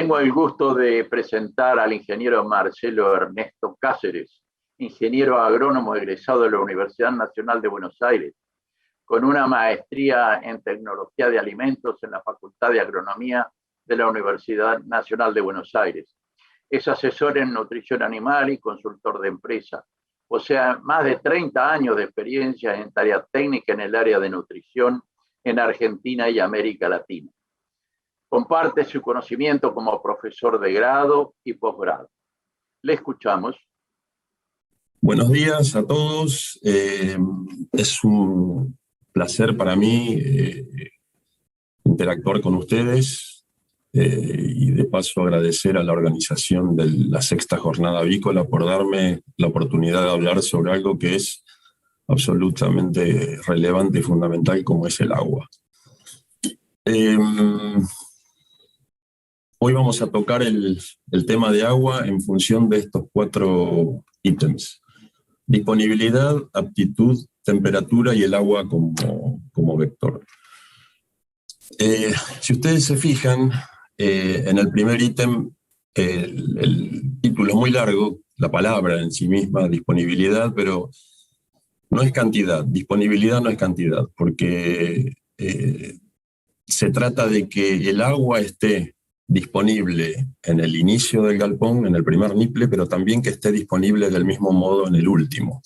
Tengo el gusto de presentar al ingeniero Marcelo Ernesto Cáceres, ingeniero agrónomo egresado de la Universidad Nacional de Buenos Aires, con una maestría en tecnología de alimentos en la Facultad de Agronomía de la Universidad Nacional de Buenos Aires. Es asesor en nutrición animal y consultor de empresa. Posee más de 30 años de experiencia en tarea técnica en el área de nutrición en Argentina y América Latina. Comparte su conocimiento como profesor de grado y posgrado. Le escuchamos. Buenos días a todos. Es un placer para mí interactuar con ustedes y de paso agradecer a la organización de la Sexta Jornada Avícola por darme la oportunidad de hablar sobre algo que es absolutamente relevante y fundamental como es el agua. Hoy vamos a tocar el tema de agua en función de estos 4 ítems. Disponibilidad, aptitud, temperatura y el agua como vector. Si ustedes se fijan, en el primer ítem, el título es muy largo, la palabra en sí misma, disponibilidad, pero no es cantidad, disponibilidad no es cantidad, porque se trata de que el agua esté disponible en el inicio del galpón, en el primer niple, pero también que esté disponible del mismo modo en el último.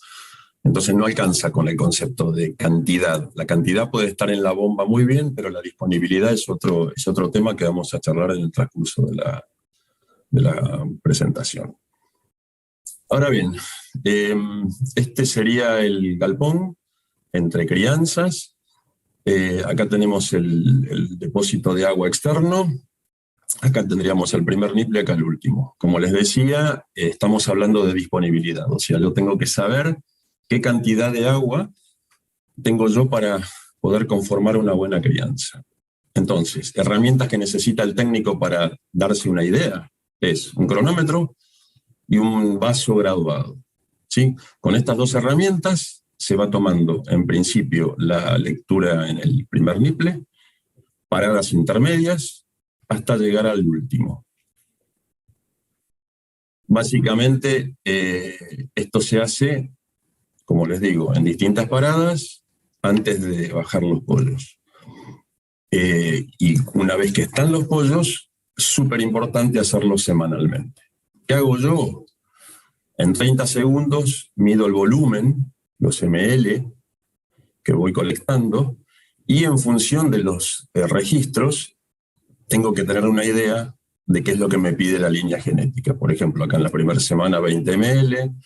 Entonces no alcanza con el concepto de cantidad. La cantidad puede estar en la bomba muy bien, pero la disponibilidad es otro tema que vamos a charlar en el transcurso de la presentación. Ahora bien, este sería el galpón entre crianzas. Acá tenemos el depósito de agua externo. Acá tendríamos el primer niple, acá el último. Como les decía, estamos hablando de disponibilidad. O sea, yo tengo que saber qué cantidad de agua tengo yo para poder conformar una buena crianza. Entonces, herramientas que necesita el técnico para darse una idea es un cronómetro y un vaso graduado, ¿sí? Con estas 2 herramientas se va tomando, en principio, la lectura en el primer niple, paradas intermedias, hasta llegar al último. Básicamente, esto se hace, como les digo, en distintas paradas antes de bajar los pollos. Y una vez que están los pollos, súper importante hacerlo semanalmente. ¿Qué hago yo? En 30 segundos mido el volumen, los ml que voy colectando, y en función de los registros, tengo que tener una idea de qué es lo que me pide la línea genética. Por ejemplo, acá en la primera semana 20 ml,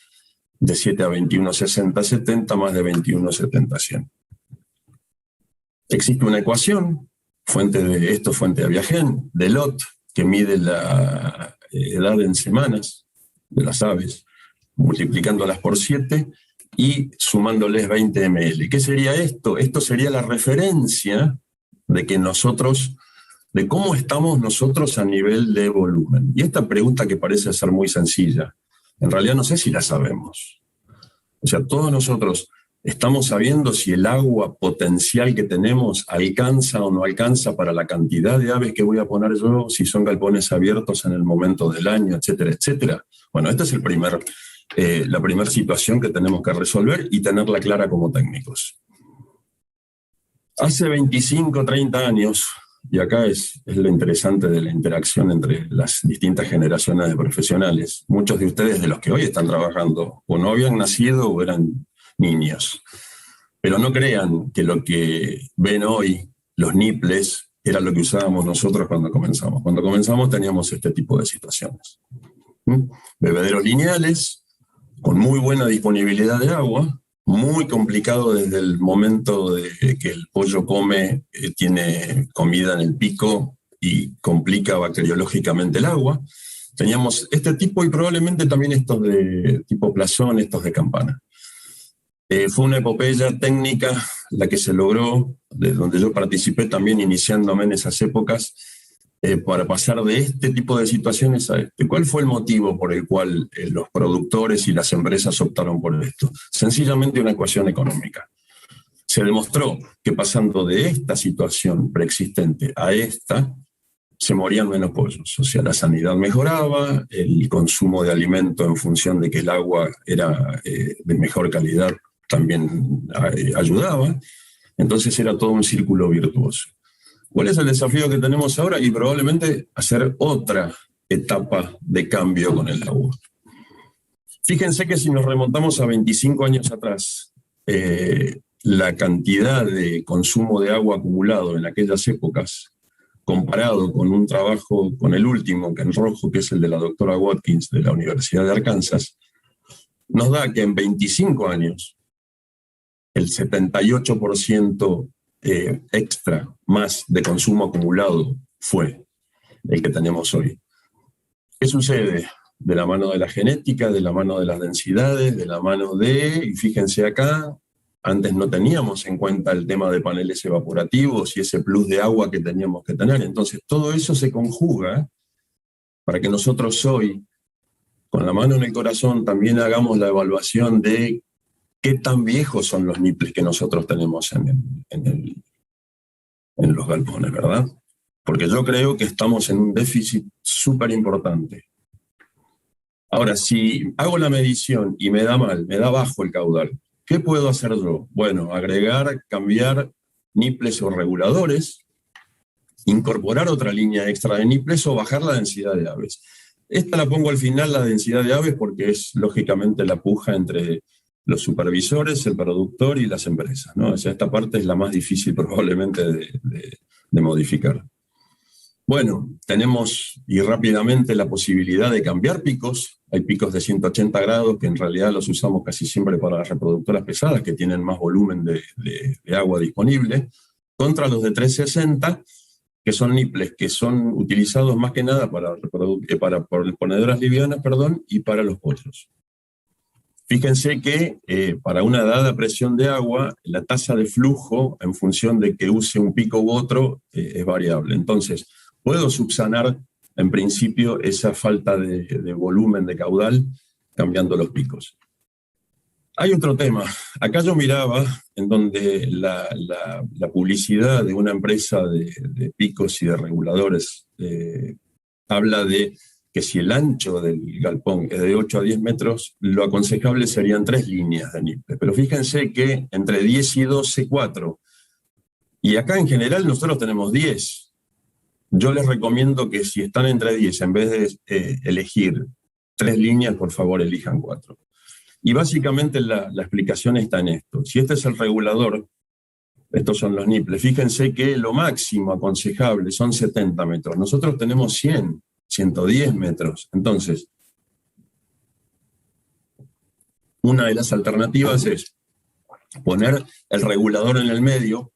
de 7 a 21, 60, 70, más de 21, 70, 100. Existe una ecuación, fuente de Viagen, de Lot, que mide la edad en semanas de las aves, multiplicándolas por 7 y sumándoles 20 ml. ¿Qué sería esto? Esto sería la referencia de cómo estamos nosotros a nivel de volumen. Y esta pregunta que parece ser muy sencilla, en realidad no sé si la sabemos. O sea, todos nosotros estamos sabiendo si el agua potencial que tenemos alcanza o no alcanza para la cantidad de aves que voy a poner yo, si son galpones abiertos en el momento del año, etcétera, etcétera. Bueno, esta es la primera situación que tenemos que resolver y tenerla clara como técnicos. Hace 25, 30 años, y acá es lo interesante de la interacción entre las distintas generaciones de profesionales. Muchos de ustedes, de los que hoy están trabajando, o no habían nacido o eran niños. Pero no crean que lo que ven hoy, los niples, era lo que usábamos nosotros cuando comenzamos. Cuando comenzamos teníamos este tipo de situaciones. Bebederos lineales, con muy buena disponibilidad de agua, muy complicado desde el momento de que el pollo come, tiene comida en el pico y complica bacteriológicamente el agua. Teníamos este tipo y probablemente también estos de tipo plazón, estos de campana. Fue una epopeya técnica la que se logró, de donde yo participé también iniciándome en esas épocas, para pasar de este tipo de situaciones a este. ¿Cuál fue el motivo por el cual los productores y las empresas optaron por esto? Sencillamente una ecuación económica. Se demostró que pasando de esta situación preexistente a esta, se morían menos pollos. O sea, la sanidad mejoraba, el consumo de alimento en función de que el agua era de mejor calidad también ayudaba. Entonces era todo un círculo virtuoso. ¿Cuál es el desafío que tenemos ahora? Y probablemente hacer otra etapa de cambio con el agua. Fíjense que si nos remontamos a 25 años atrás, la cantidad de consumo de agua acumulado en aquellas épocas, comparado con un trabajo, con el último, que en rojo, que es el de la doctora Watkins de la Universidad de Arkansas, nos da que en 25 años el 78% extra más de consumo acumulado fue el que tenemos hoy. ¿Qué sucede? De la mano de la genética, de la mano de las densidades, de la mano de, y fíjense acá, antes no teníamos en cuenta el tema de paneles evaporativos y ese plus de agua que teníamos que tener. Entonces todo eso se conjuga para que nosotros hoy, con la mano en el corazón, también hagamos la evaluación de qué tan viejos son los nipples que nosotros tenemos en los galpones, ¿verdad? Porque yo creo que estamos en un déficit súper importante. Ahora, si hago la medición y me da mal, me da bajo el caudal, ¿qué puedo hacer yo? Bueno, agregar, cambiar nipples o reguladores, incorporar otra línea extra de nipples o bajar la densidad de aves. Esta la pongo al final, la densidad de aves, porque es lógicamente la puja entre los supervisores, el productor y las empresas, ¿no? O sea, esta parte es la más difícil probablemente de modificar. Bueno, tenemos y rápidamente la posibilidad de cambiar picos. Hay picos de 180 grados que en realidad los usamos casi siempre para las reproductoras pesadas que tienen más volumen de agua disponible, contra los de 360, que son nipples que son utilizados más que nada para ponedoras livianas, y para los pollos. Fíjense que para una dada presión de agua, la tasa de flujo en función de que use un pico u otro es variable. Entonces, puedo subsanar en principio esa falta de volumen de caudal cambiando los picos. Hay otro tema. Acá yo miraba en donde la publicidad de una empresa de picos y de reguladores habla de que si el ancho del galpón es de 8 a 10 metros, lo aconsejable serían 3 líneas de nipple. Pero fíjense que entre 10 y 12, 4. Y acá en general nosotros tenemos 10. Yo les recomiendo que si están entre 10, en vez de elegir 3 líneas, por favor elijan 4. Y básicamente la explicación está en esto. Si este es el regulador, estos son los nipples. Fíjense que lo máximo aconsejable son 70 metros. Nosotros tenemos 100, 110 metros. Entonces, una de las alternativas es poner el regulador en el medio,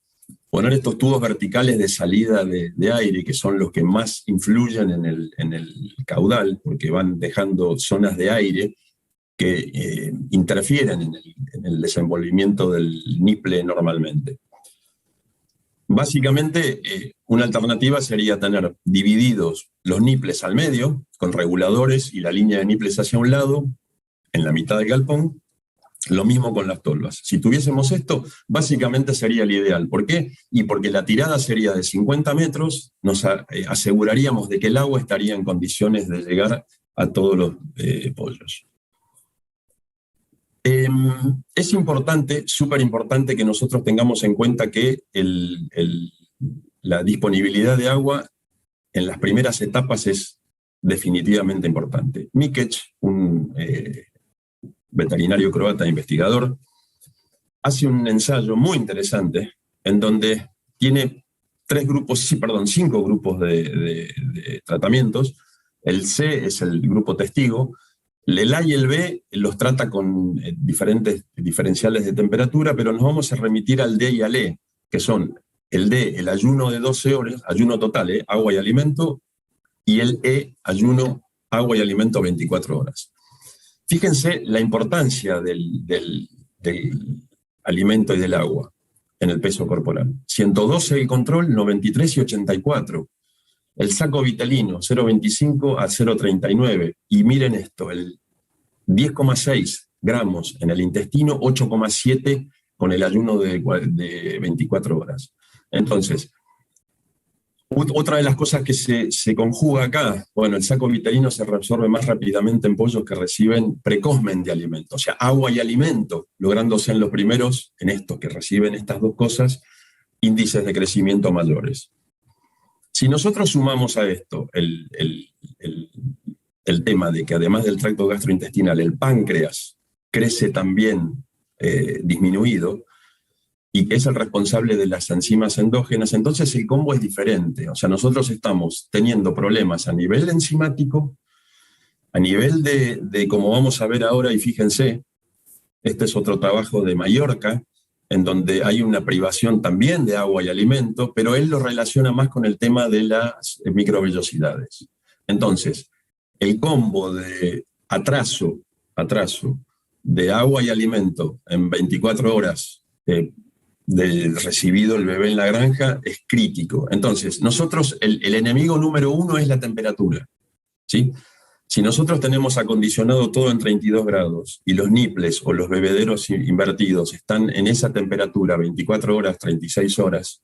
poner estos tubos verticales de salida de aire, que son los que más influyen en el caudal, porque van dejando zonas de aire que interfieren en el desenvolvimiento del nipple normalmente. Básicamente, una alternativa sería tener divididos los nipples al medio, con reguladores y la línea de nipples hacia un lado, en la mitad del galpón. Lo mismo con las tolvas. Si tuviésemos esto, básicamente sería el ideal. ¿Por qué? Y porque la tirada sería de 50 metros, nos aseguraríamos de que el agua estaría en condiciones de llegar a todos los pollos. Es importante, súper importante, que nosotros tengamos en cuenta que la disponibilidad de agua en las primeras etapas es definitivamente importante. Mikec, un veterinario croata investigador, hace un ensayo muy interesante en donde tiene 5 grupos de tratamientos. El C es el grupo testigo. El A y el B los trata con diferentes diferenciales de temperatura, pero nos vamos a remitir al D y al E, que son el D, el ayuno de 12 horas, ayuno total, agua y alimento, y el E, ayuno, agua y alimento 24 horas. Fíjense la importancia del alimento y del agua en el peso corporal. 112 el control, 93 y 84. El saco vitelino, 0,25 a 0,39. Y miren esto, el 10,6 gramos en el intestino, 8,7 con el ayuno de 24 horas. Entonces, Otra de las cosas que se conjuga acá, bueno, el saco vitelino se reabsorbe más rápidamente en pollos que reciben precosmen de alimento, o sea, agua y alimento, lográndose en los primeros, en estos que reciben estas dos cosas, índices de crecimiento mayores. Si nosotros sumamos a esto el tema de que además del tracto gastrointestinal, el páncreas crece también disminuido, y que es el responsable de las enzimas endógenas, entonces el combo es diferente. O sea, nosotros estamos teniendo problemas a nivel enzimático, a nivel de como vamos a ver ahora, y fíjense, este es otro trabajo de Mallorca, en donde hay una privación también de agua y alimento, pero él lo relaciona más con el tema de las microvellosidades. Entonces, el combo de atraso de agua y alimento en 24 horas de recibido el bebé en la granja es crítico. Entonces, nosotros, el enemigo número uno es la temperatura, ¿sí? Si nosotros tenemos acondicionado todo en 32 grados y los niples o los bebederos invertidos están en esa temperatura 24 horas, 36 horas,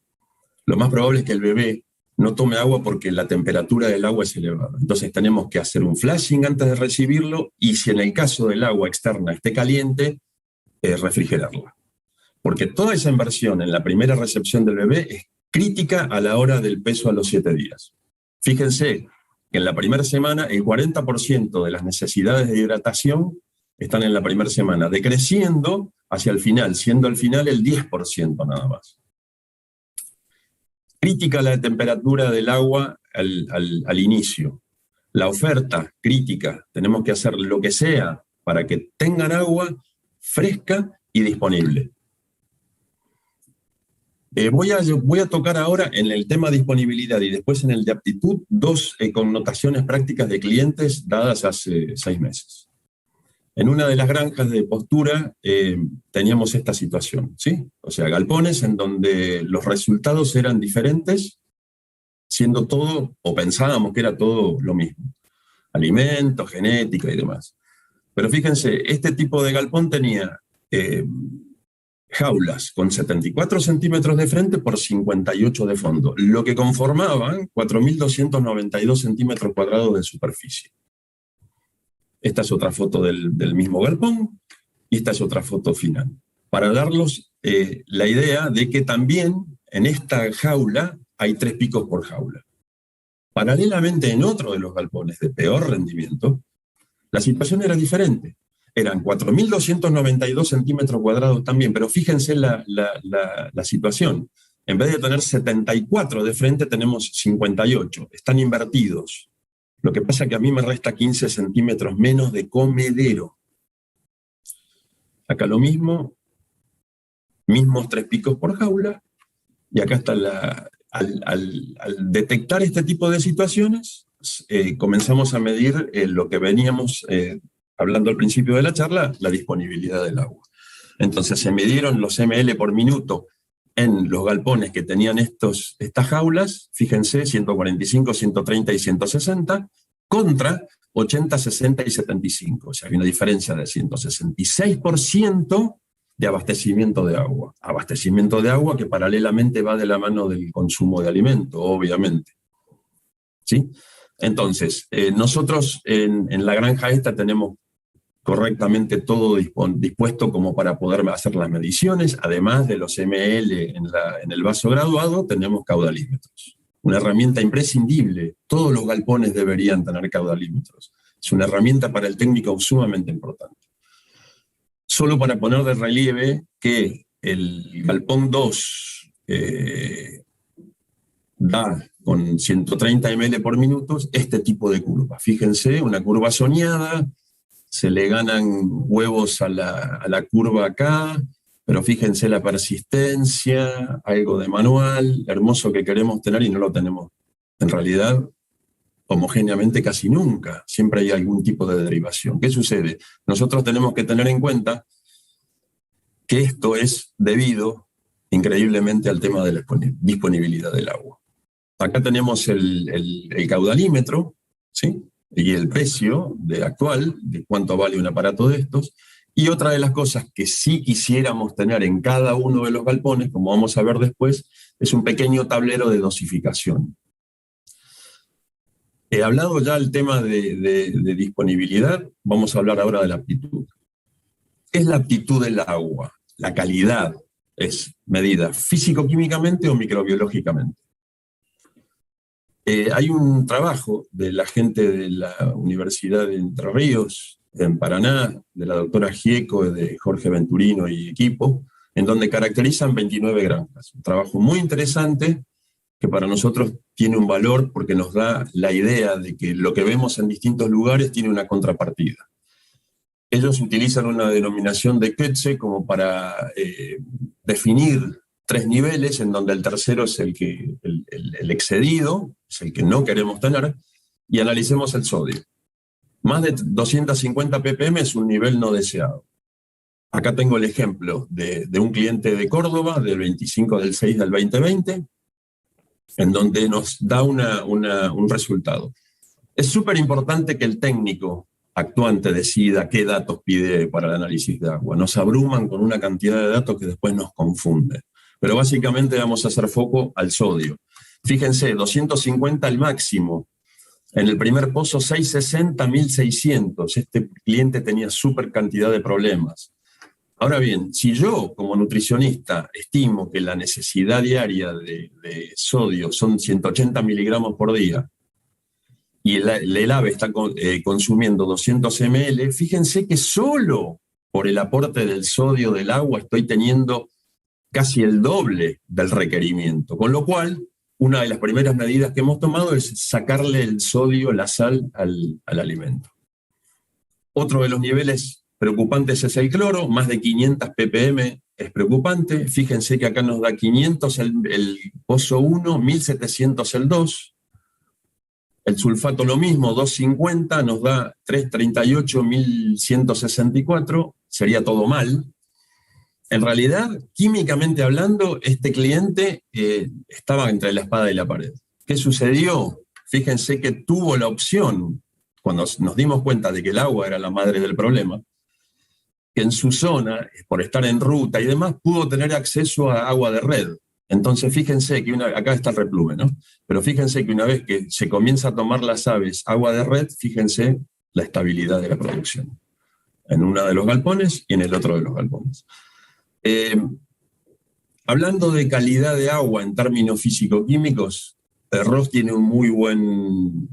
lo más probable es que el bebé no tome agua porque la temperatura del agua es elevada. Entonces tenemos que hacer un flashing antes de recibirlo y si en el caso del agua externa esté caliente, refrigerarla. Porque toda esa inversión en la primera recepción del bebé es crítica a la hora del peso a los 7 días. Fíjense que en la primera semana el 40% de las necesidades de hidratación están en la primera semana, decreciendo hacia el final, siendo al final el 10% nada más. Crítica la temperatura del agua al inicio. La oferta crítica, tenemos que hacer lo que sea para que tengan agua fresca y disponible. Voy a tocar ahora en el tema disponibilidad y después en el de aptitud dos connotaciones prácticas de clientes dadas hace 6 meses. En una de las granjas de postura teníamos esta situación, ¿sí? O sea, galpones en donde los resultados eran diferentes, siendo todo, o pensábamos que era todo lo mismo. Alimentos, genética y demás. Pero fíjense, este tipo de galpón tenía jaulas con 74 centímetros de frente por 58 de fondo, lo que conformaban 4.292 centímetros cuadrados de superficie. Esta es otra foto del mismo galpón y esta es otra foto final. Para darlos la idea de que también en esta jaula hay 3 picos por jaula. Paralelamente en otro de los galpones de peor rendimiento, la situación era diferente. Eran 4.292 centímetros cuadrados también, pero fíjense la situación. En vez de tener 74 de frente, tenemos 58. Están invertidos. Lo que pasa es que a mí me resta 15 centímetros menos de comedero. Acá lo mismo, mismos 3 picos por jaula, y acá está al detectar este tipo de situaciones, comenzamos a medir lo que veníamos hablando al principio de la charla, la disponibilidad del agua. Entonces se midieron los ml por minuto en los galpones que tenían estas jaulas, fíjense, 145, 130 y 160, contra 80, 60 y 75. O sea, hay una diferencia de 166% de abastecimiento de agua. Abastecimiento de agua que paralelamente va de la mano del consumo de alimento, obviamente. ¿Sí? Entonces, nosotros en la granja esta tenemos correctamente todo dispuesto como para poder hacer las mediciones. Además de los ml en el vaso graduado, tenemos caudalímetros. Una herramienta imprescindible. Todos los galpones deberían tener caudalímetros. Es una herramienta para el técnico sumamente importante. Solo para poner de relieve que el galpón 2 da con 130 ml por minuto este tipo de curva. Fíjense, una curva soñada, se le ganan huevos a la curva acá, pero fíjense la persistencia, algo de manual, hermoso que queremos tener y no lo tenemos. En realidad, homogéneamente casi nunca, siempre hay algún tipo de derivación. ¿Qué sucede? Nosotros tenemos que tener en cuenta que esto es debido increíblemente al tema de la disponibilidad del agua. Acá tenemos el caudalímetro, ¿sí? Y el precio actual de cuánto vale un aparato de estos. Y otra de las cosas que sí quisiéramos tener en cada uno de los galpones, como vamos a ver después, es un pequeño tablero de dosificación. Hablado ya el tema de disponibilidad, vamos a hablar ahora de la aptitud. ¿Qué es la aptitud del agua? La calidad es medida físico-químicamente o microbiológicamente. Hay un trabajo de la gente de la Universidad de Entre Ríos, en Paraná, de la doctora Gieco, de Jorge Venturino y equipo, en donde caracterizan 29 granjas. Un trabajo muy interesante que para nosotros tiene un valor porque nos da la idea de que lo que vemos en distintos lugares tiene una contrapartida. Ellos utilizan una denominación de Kötze como para definir 3 niveles, en donde el tercero es el excedido, es el que no queremos tener, y analicemos el sodio. Más de 250 ppm es un nivel no deseado. Acá tengo el ejemplo de un cliente de Córdoba, del 25/6/2020, en donde nos da un resultado. Es súper importante que el técnico actuante decida qué datos pide para el análisis de agua. Nos abruman con una cantidad de datos que después nos confunde. Pero básicamente vamos a hacer foco al sodio. Fíjense, 250 al máximo. En el primer pozo 660, 1600. Este cliente tenía súper cantidad de problemas. Ahora bien, si yo como nutricionista estimo que la necesidad diaria de sodio son 180 miligramos por día y el ave está consumiendo 200 ml, fíjense que solo por el aporte del sodio del agua estoy teniendo casi el doble del requerimiento. Con lo cual, una de las primeras medidas que hemos tomado es sacarle el sodio, la sal al alimento. Otro de los niveles preocupantes es el cloro, más de 500 ppm es preocupante. Fíjense que acá nos da 500 el pozo 1, 1700 el 2. El sulfato lo mismo, 250, nos da 338, 1164, sería todo mal. En realidad, químicamente hablando, este cliente estaba entre la espada y la pared. ¿Qué sucedió? Fíjense que tuvo la opción, cuando nos dimos cuenta de que el agua era la madre del problema, que en su zona, por estar en ruta y demás, pudo tener acceso a agua de red. Entonces fíjense que acá está el replume, ¿no? Pero fíjense que una vez que se comienza a tomar las aves agua de red, fíjense la estabilidad de la producción. En uno de los galpones y en el otro de los galpones. Hablando de calidad de agua en términos físico-químicos, Ross tiene un muy buen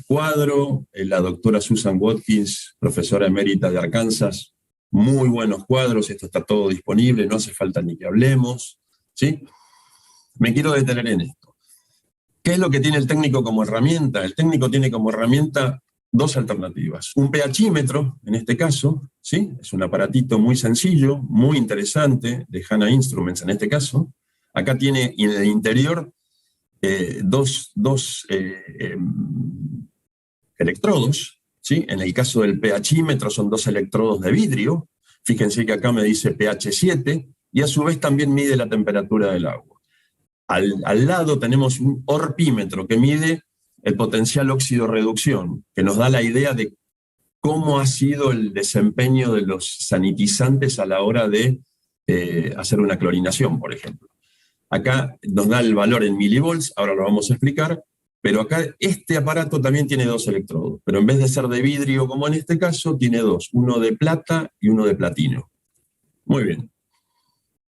cuadro, la doctora Susan Watkins, profesora emérita de Arkansas, muy buenos cuadros, esto está todo disponible, no hace falta ni que hablemos, ¿sí? Me quiero detener en esto. ¿Qué es lo que tiene el técnico como herramienta? El técnico tiene como herramienta 2 alternativas. Un pHímetro, en este caso, ¿sí? Es un aparatito muy sencillo, muy interesante, de Hanna Instruments en este caso. Acá tiene en el interior dos electrodos, ¿sí? En el caso del pHímetro son 2 electrodos de vidrio. Fíjense que acá me dice pH 7 y a su vez también mide la temperatura del agua. Al lado tenemos un orpímetro que mide el potencial óxido-reducción, que nos da la idea de cómo ha sido el desempeño de los sanitizantes a la hora de hacer una clorinación, por ejemplo. Acá nos da el valor en milivolts, ahora lo vamos a explicar, pero acá este aparato también tiene 2 electrodos, pero en vez de ser de vidrio como en este caso, tiene 2, uno de plata y uno de platino. Muy bien.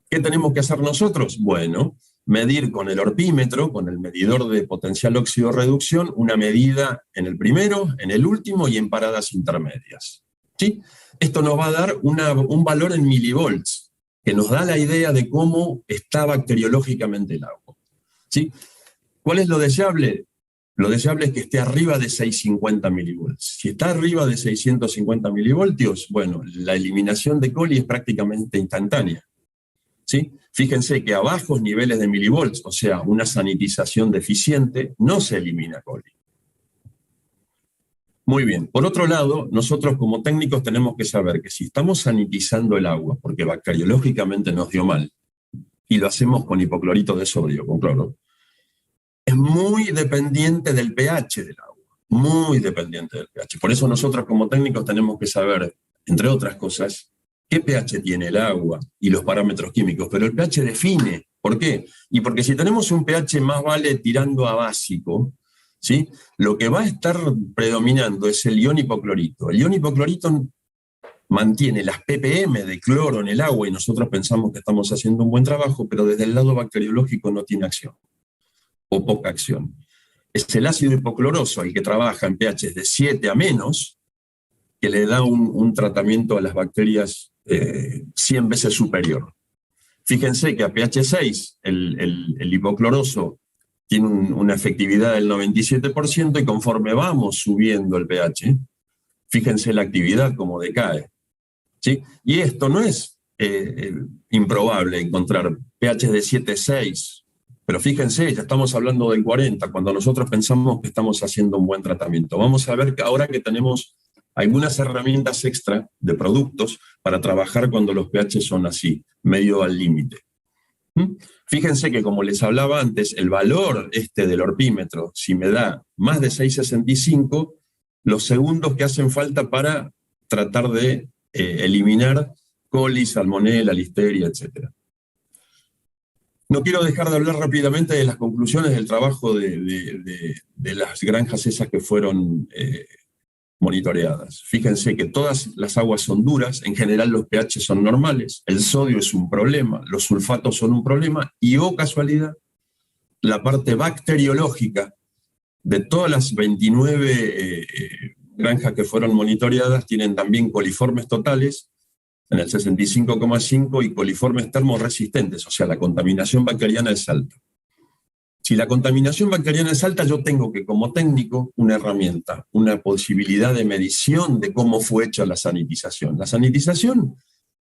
¿Qué tenemos que hacer nosotros? Bueno, medir con el orpímetro, con el medidor de potencial óxido-reducción, una medida en el primero, en el último y en paradas intermedias. ¿Sí? Esto nos va a dar un valor en milivolts, que nos da la idea de cómo está bacteriológicamente el agua. ¿Sí? ¿Cuál es lo deseable? Lo deseable es que esté arriba de 650 milivolts. Si está arriba de 650 milivoltios, bueno, la eliminación de coli es prácticamente instantánea. ¿Sí? Fíjense que a bajos niveles de milivolts, o sea, una sanitización deficiente, no se elimina coli. Muy bien. Por otro lado, nosotros como técnicos tenemos que saber que si estamos sanitizando el agua, porque bacteriológicamente nos dio mal, y lo hacemos con hipoclorito de sodio, con cloro, es muy dependiente del pH del agua, muy dependiente del pH. Por eso nosotros como técnicos tenemos que saber, entre otras cosas, qué pH tiene el agua y los parámetros químicos, pero el pH define. ¿Por qué? Y porque si tenemos un pH más vale tirando a básico, ¿sí? Lo que va a estar predominando es el ion hipoclorito. El ion hipoclorito mantiene las ppm de cloro en el agua y nosotros pensamos que estamos haciendo un buen trabajo, pero desde el lado bacteriológico no tiene acción, o poca acción. Es el ácido hipocloroso el que trabaja en pH de 7 a menos, que le da un tratamiento a las bacterias 100 veces superior. Fíjense que a pH 6 el hipocloroso tiene una efectividad del 97% y conforme vamos subiendo el pH, fíjense la actividad como decae, ¿sí? Y esto no es improbable encontrar pH de 7,6, pero fíjense, ya estamos hablando del 40, cuando nosotros pensamos que estamos haciendo un buen tratamiento. Vamos a ver que ahora que tenemos algunas herramientas extra de productos para trabajar cuando los pH son así, medio al límite. Fíjense que, como les hablaba antes, el valor del orpímetro, si me da más de 6,65, los segundos que hacen falta para tratar de eliminar coli, salmonella, listeria, etc. No quiero dejar de hablar rápidamente de las conclusiones del trabajo de las granjas esas que fueron monitoreadas. Fíjense que todas las aguas son duras, en general los pH son normales, el sodio es un problema, los sulfatos son un problema, y oh casualidad, la parte bacteriológica de todas las 29 granjas que fueron monitoreadas tienen también coliformes totales en el 65,5 y coliformes termorresistentes, o sea, la contaminación bacteriana es alta. Si la contaminación bacteriana es alta, yo tengo que, como técnico, una herramienta, una posibilidad de medición de cómo fue hecha la sanitización. La sanitización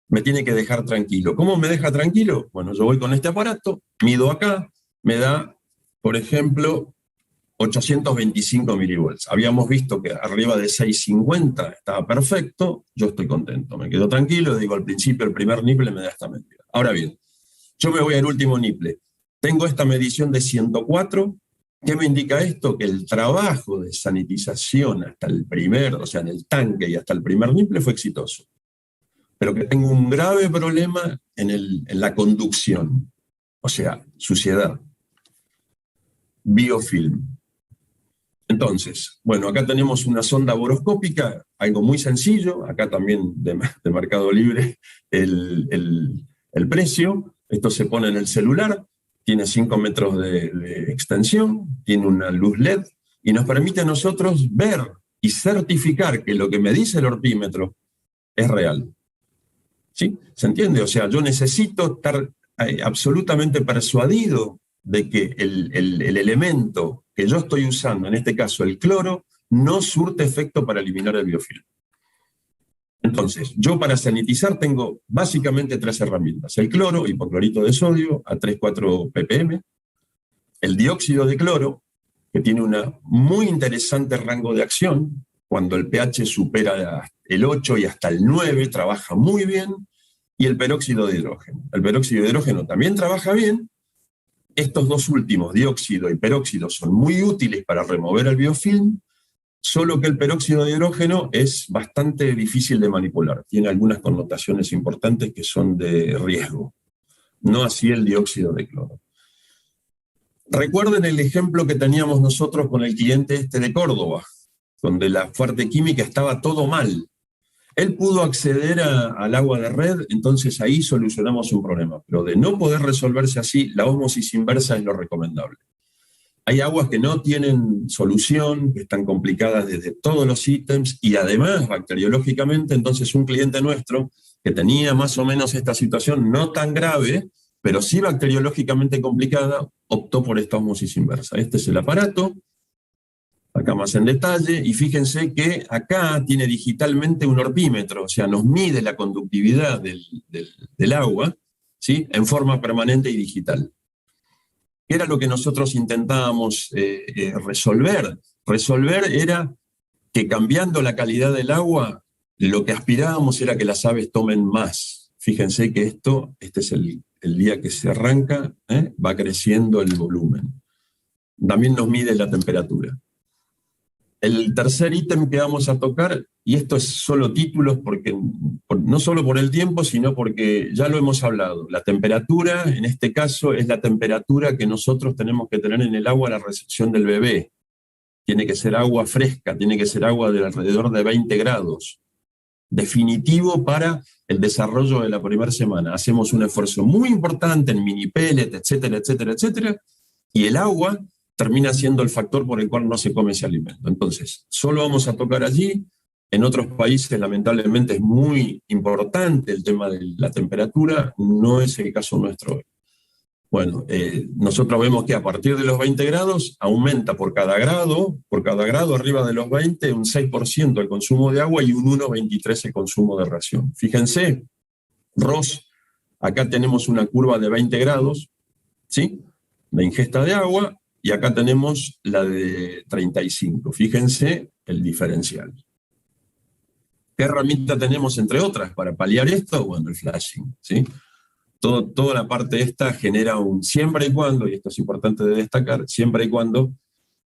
me tiene que dejar tranquilo. ¿Cómo me deja tranquilo? Bueno, yo voy con este aparato, mido acá, me da, por ejemplo, 825 milivolts. Habíamos visto que arriba de 650 estaba perfecto, yo estoy contento, me quedo tranquilo, digo al principio el primer nipple me da esta medida. Ahora bien, yo me voy al último nipple. Tengo esta medición de 104. ¿Qué me indica esto? Que el trabajo de sanitización hasta el primer, o sea, en el tanque y hasta el primer nipple fue exitoso. Pero que tengo un grave problema en la conducción, o sea, suciedad, biofilm. Entonces, bueno, acá tenemos una sonda boroscópica, algo muy sencillo, acá también de Mercado Libre el precio. Esto se pone en el celular, tiene 5 metros de extensión, tiene una luz LED y nos permite a nosotros ver y certificar que lo que me dice el orpímetro es real. ¿Sí? ¿Se entiende? O sea, yo necesito estar absolutamente persuadido de que el elemento que yo estoy usando, en este caso el cloro, no surte efecto para eliminar el biofilm. Entonces, yo para sanitizar tengo básicamente 3 herramientas. El cloro, hipoclorito de sodio, a 3,4 ppm. El dióxido de cloro, que tiene un muy interesante rango de acción. Cuando el pH supera el 8 y hasta el 9, trabaja muy bien. Y el peróxido de hidrógeno. El peróxido de hidrógeno también trabaja bien. Estos dos últimos, dióxido y peróxido, son muy útiles para remover el biofilm, solo que el peróxido de hidrógeno es bastante difícil de manipular. Tiene algunas connotaciones importantes que son de riesgo. No así el dióxido de cloro. Recuerden el ejemplo que teníamos nosotros con el cliente de Córdoba, donde la fuerte química estaba todo mal. Él pudo acceder al agua de red, entonces ahí solucionamos un problema. Pero de no poder resolverse así, la ósmosis inversa es lo recomendable. Hay aguas que no tienen solución, que están complicadas desde todos los ítems, y además, bacteriológicamente, entonces un cliente nuestro, que tenía más o menos esta situación no tan grave, pero sí bacteriológicamente complicada, optó por esta ósmosis inversa. Este es el aparato. Acá más en detalle, y fíjense que acá tiene digitalmente un orpímetro, o sea, nos mide la conductividad del agua, ¿sí? En forma permanente y digital. ¿Qué era lo que nosotros intentábamos resolver? Resolver era que cambiando la calidad del agua, lo que aspirábamos era que las aves tomen más. Fíjense que este es el día que se arranca, va creciendo el volumen. También nos mide la temperatura. El tercer ítem que vamos a tocar, y esto es solo títulos, no solo por el tiempo, sino porque ya lo hemos hablado. La temperatura, en este caso, es la temperatura que nosotros tenemos que tener en el agua a la recepción del bebé. tiene que ser agua fresca, tiene que ser agua de alrededor de 20 grados. Definitivo para el desarrollo de la primera semana. Hacemos un esfuerzo muy importante en mini pellet, etcétera, etcétera, etcétera, y el agua termina siendo el factor por el cual no se come ese alimento. Entonces, solo vamos a tocar allí. En otros países, lamentablemente, es muy importante el tema de la temperatura, no es el caso nuestro hoy. Bueno, nosotros vemos que a partir de los 20 grados aumenta por cada grado arriba de los 20, un 6% el consumo de agua y un 1,23% el consumo de ración. Fíjense, Ross, acá tenemos una curva de 20 grados, ¿sí?, de ingesta de agua, y acá tenemos la de 35. Fíjense el diferencial. ¿Qué herramienta tenemos, entre otras, para paliar esto? Bueno, el flashing, ¿sí? Toda la parte esta genera siempre y cuando, y esto es importante de destacar, siempre y cuando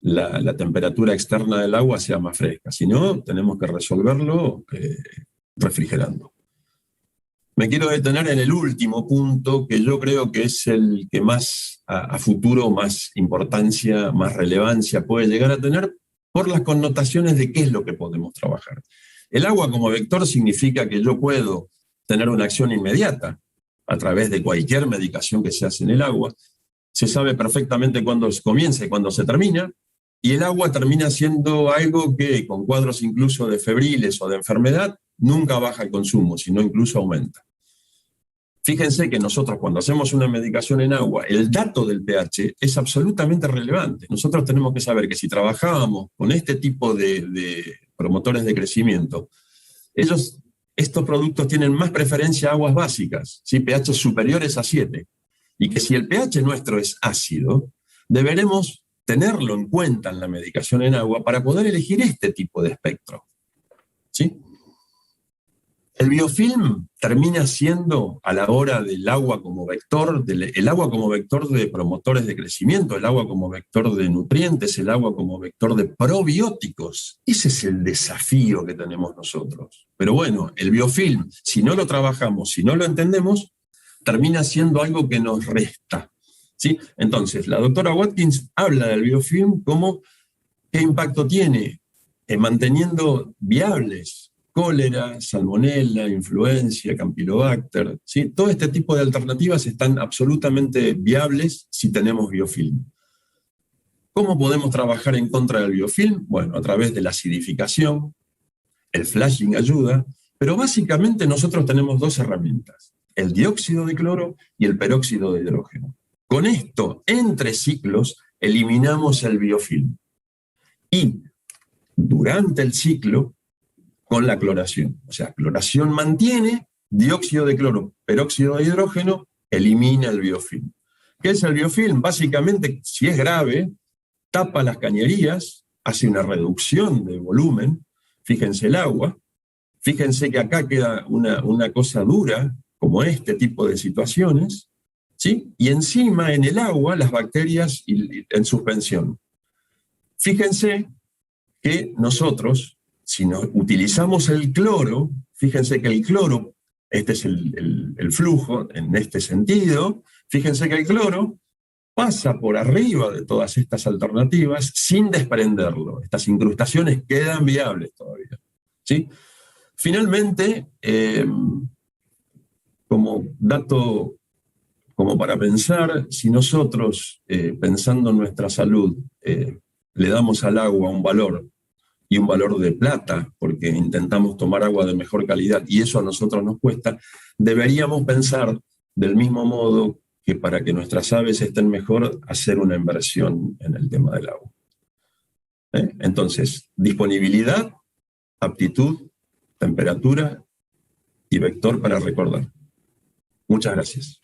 la temperatura externa del agua sea más fresca. Si no, tenemos que resolverlo refrigerando. Me quiero detener en el último punto, que yo creo que es el que más a futuro, más importancia, más relevancia puede llegar a tener, por las connotaciones de qué es lo que podemos trabajar. El agua como vector significa que yo puedo tener una acción inmediata a través de cualquier medicación que se hace en el agua. Se sabe perfectamente cuándo comienza y cuándo se termina, y el agua termina siendo algo que, con cuadros incluso de febriles o de enfermedad, nunca baja el consumo, sino incluso aumenta. Fíjense que nosotros, cuando hacemos una medicación en agua, el dato del pH es absolutamente relevante. Nosotros tenemos que saber que si trabajábamos con este tipo de promotores de crecimiento, estos productos tienen más preferencia a aguas básicas, ¿sí?, pH superiores a 7, y que si el pH nuestro es ácido, deberemos tenerlo en cuenta en la medicación en agua para poder elegir este tipo de espectro, ¿sí? El biofilm termina siendo, a la hora del agua como vector, el agua como vector de promotores de crecimiento, el agua como vector de nutrientes, el agua como vector de probióticos. Ese es el desafío que tenemos nosotros. Pero bueno, el biofilm, si no lo trabajamos, si no lo entendemos, termina siendo algo que nos resta, ¿sí? Entonces, la doctora Watkins habla del biofilm como qué impacto tiene manteniendo viables cólera, salmonella, influencia, campylobacter, ¿sí? Todo este tipo de alternativas están absolutamente viables si tenemos biofilm. ¿Cómo podemos trabajar en contra del biofilm? Bueno, a través de la acidificación, el flashing ayuda, pero básicamente nosotros tenemos dos herramientas, el dióxido de cloro y el peróxido de hidrógeno. Con esto, entre ciclos, eliminamos el biofilm. Y durante el ciclo, con la cloración. O sea, cloración mantiene, dióxido de cloro, peróxido de hidrógeno, elimina el biofilm. ¿Qué es el biofilm? Básicamente, si es grave, tapa las cañerías, hace una reducción de volumen. Fíjense el agua, fíjense que acá queda una cosa dura, como este tipo de situaciones, ¿sí? Y encima en el agua las bacterias en suspensión. Fíjense que nosotros, si utilizamos el cloro, fíjense que el cloro, este es el flujo en este sentido, fíjense que el cloro pasa por arriba de todas estas alternativas sin desprenderlo. Estas incrustaciones quedan viables todavía, ¿sí? Finalmente, como dato, como para pensar, si nosotros, pensando en nuestra salud, le damos al agua un valor, y un valor de plata, porque intentamos tomar agua de mejor calidad, y eso a nosotros nos cuesta, deberíamos pensar del mismo modo que para que nuestras aves estén mejor, hacer una inversión en el tema del agua. Entonces, disponibilidad, aptitud, temperatura y vector para recordar. Muchas gracias.